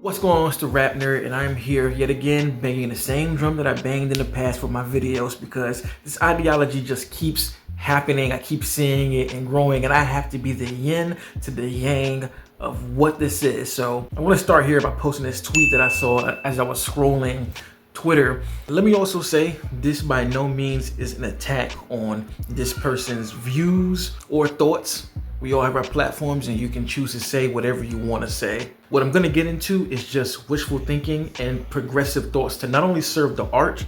What's going on? It's the RapNerd, and I'm here yet again banging the same drum that I banged in the past for my videos because this ideology just keeps happening. I keep seeing it and growing, and I have to be the yin to the yang of what this is. So I want to start here by posting this tweet that I saw as I was scrolling Twitter. Let me also say this by no means is an attack on this person's views or thoughts. We all have our platforms and you can choose to say whatever you want to say. What I'm going to get into is just wishful thinking and progressive thoughts to not only serve the art,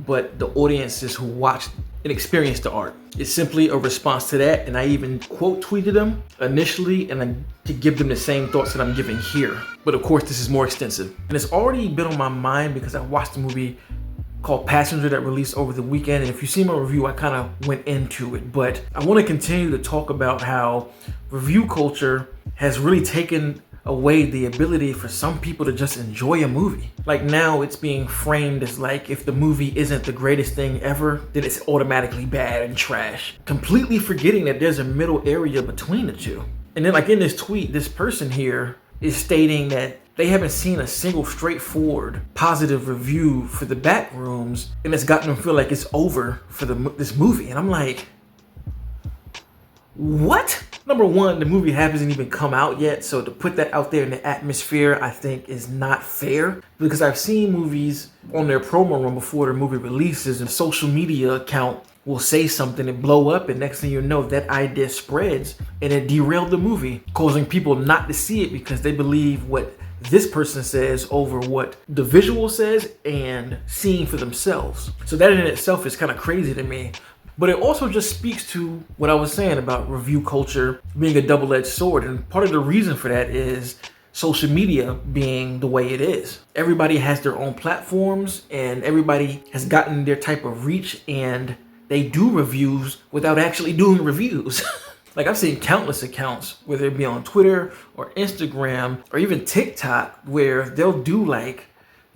but the audiences who watch and experience the art. It's simply a response to that, and I even quote tweeted them initially and to give them the same thoughts that I'm giving here. But of course, this is more extensive. And it's already been on my mind because I watched a movie called Passenger that released over the weekend, and if you see my review, I kind of went into it, but I want to continue to talk about how review culture has really taken away the ability for some people to just enjoy a movie. Like now it's being framed as like if the movie isn't the greatest thing ever, then it's automatically bad and trash, completely forgetting that there's a middle area between the two. And then like in this tweet, this person here is stating that they haven't seen a single straightforward positive review for the Backrooms, and it's gotten them feel like it's over for this movie. And I'm like, what? Number one, the movie hasn't even come out yet, so to put that out there in the atmosphere, I think is not fair. Because I've seen movies on their promo run before the movie releases, and a social media account will say something and blow up, and next thing you know, that idea spreads and it derailed the movie, causing people not to see it because they believe what this person says over what the visual says and seeing for themselves. So that in itself is kind of crazy to me. But it also just speaks to what I was saying about review culture being a double-edged sword. And part of the reason for that is social media being the way it is. Everybody has their own platforms and everybody has gotten their type of reach, and they do reviews without actually doing reviews. Like I've seen countless accounts, whether it be on Twitter or Instagram or even TikTok, where they'll do like,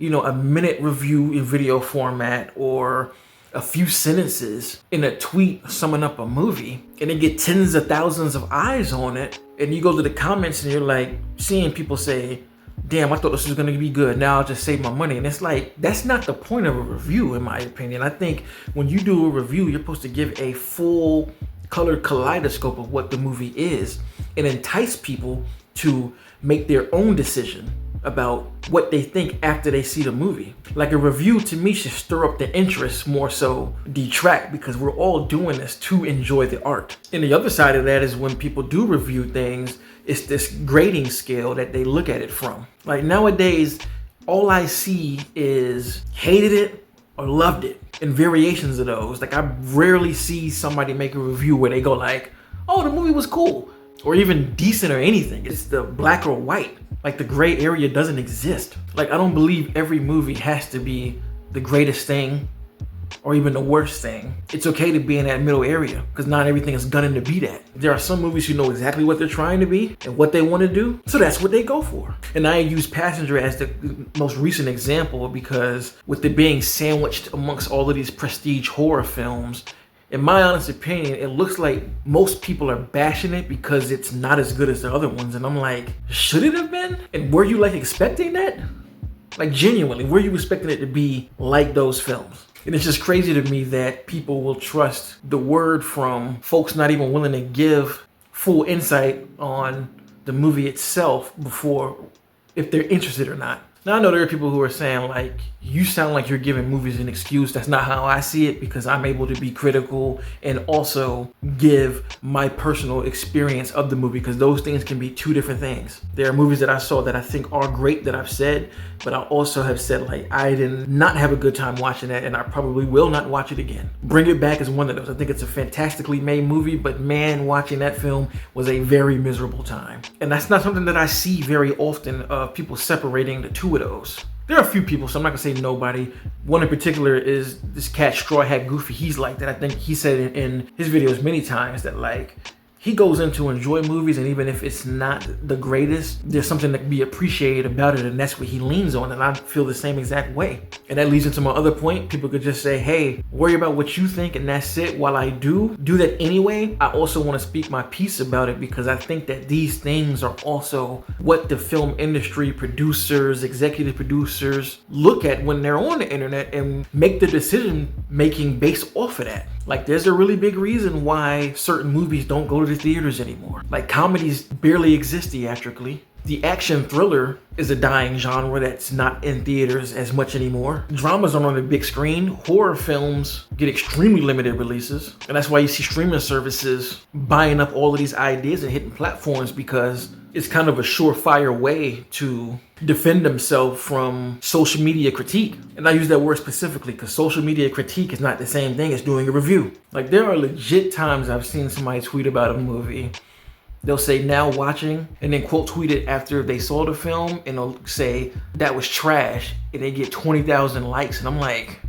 a minute review in video format or a few sentences in a tweet summing up a movie, and they get tens of thousands of eyes on it. And you go to the comments and you're like seeing people say, damn, I thought this was going to be good. Now I'll just save my money. And it's like, that's not the point of a review, in my opinion. I think when you do a review, you're supposed to give a full colored kaleidoscope of what the movie is and entice people to make their own decision about what they think after they see the movie. Like a review to me should stir up the interest more so detract, because we're all doing this to enjoy the art. And the other side of that is when people do review things, it's this grading scale that they look at it from. Like nowadays, all I see is hated it or loved it, and variations of those. Like I rarely see somebody make a review where they go like, oh, the movie was cool, or even decent or anything. It's the black or white. Like the gray area doesn't exist. Like I don't believe every movie has to be the greatest thing or even the worst thing. It's okay to be in that middle area because not everything is gunning to be that. There are some movies who know exactly what they're trying to be and what they want to do, so that's what they go for. And I use Passenger as the most recent example because with it being sandwiched amongst all of these prestige horror films, in my honest opinion, it looks like most people are bashing it because it's not as good as the other ones. And I'm like, should it have been? And were you like expecting that? Like genuinely, were you expecting it to be like those films? And it's just crazy to me that people will trust the word from folks not even willing to give full insight on the movie itself before if they're interested or not. Now I know there are people who are saying like, you sound like you're giving movies an excuse. That's not how I see it, because I'm able to be critical and also give my personal experience of the movie, because those things can be two different things. There are movies that I saw that I think are great that I've said, but I also have said like, I did not have a good time watching that and I probably will not watch it again. Bring It Back is one of those. I think it's a fantastically made movie, but man, watching that film was a very miserable time. And that's not something that I see very often of people separating the two of those. There are a few people, so I'm not gonna say nobody. One in particular is this cat Straw Hat Goofy. He's like that. I think he said in his videos many times that like he goes in to enjoy movies, and even if it's not the greatest, there's something that can be appreciated about it, and that's what he leans on, and I feel the same exact way. And that leads into my other point. People could just say, hey, worry about what you think, and that's it. While I do that anyway, I also want to speak my piece about it, because I think that these things are also what the film industry, producers, executive producers look at when they're on the internet and make the decision making based off of that. Like, there's a really big reason why certain movies don't go to the theaters anymore. Like, comedies barely exist theatrically. The action thriller is a dying genre that's not in theaters as much anymore. Dramas are on the big screen. Horror films get extremely limited releases. And that's why you see streaming services buying up all of these ideas and hitting platforms, because it's kind of a surefire way to defend themselves from social media critique. And I use that word specifically because social media critique is not the same thing as doing a review. Like, there are legit times I've seen somebody tweet about a movie. They'll say now watching, and then quote tweet it after they saw the film, and they'll say that was trash, and they get 20,000 likes, and I'm like,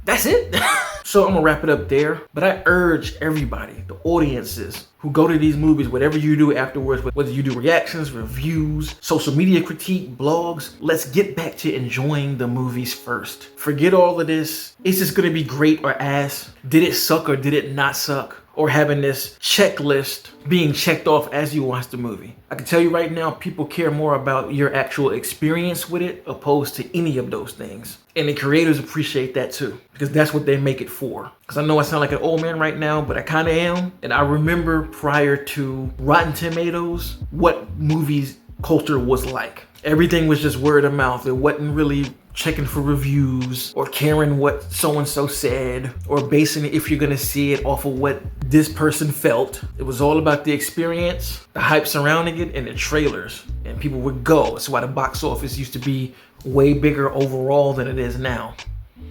that's it? So I'm gonna wrap it up there, but I urge everybody, the audiences who go to these movies, whatever you do afterwards, whether you do reactions, reviews, social media critique, blogs, let's get back to enjoying the movies first. Forget all of this. Is this gonna be great or ass? Did it suck or did it not suck? Or having this checklist being checked off as you watch the movie. I can tell you right now, people care more about your actual experience with it opposed to any of those things. And the creators appreciate that too, because that's what they make it for. Because I know I sound like an old man right now, but I kind of am. And I remember prior to Rotten Tomatoes, what movies culture was like. Everything was just word of mouth. It wasn't really checking for reviews or caring what so-and-so said or basing it, if you're gonna see it, off of what this person felt. It was all about the experience, the hype surrounding it, and the trailers. And people would go. That's why the box office used to be way bigger overall than it is now.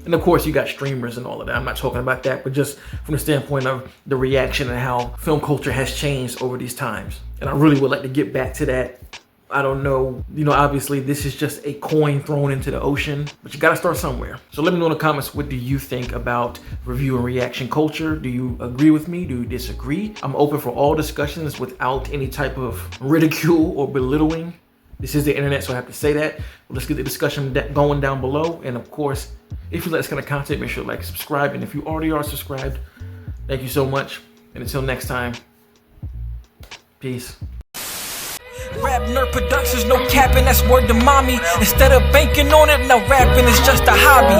And of course, you got streamers and all of that. I'm not talking about that, but just from the standpoint of the reaction and how film culture has changed over these times. And I really would like to get back to that. I don't know, obviously this is just a coin thrown into the ocean, but you gotta start somewhere. So let me know in the comments, what do you think about review and reaction culture? Do you agree with me? Do you disagree? I'm open for all discussions without any type of ridicule or belittling. This is the internet, so I have to say that. But let's get the discussion going down below. And of course, if you like this kind of content, make sure to like, subscribe. And if you already are subscribed, thank you so much. And until next time, peace. RapNerd Productions, no capping, that's word to mommy. Instead of banking on it, now rapping is just a hobby.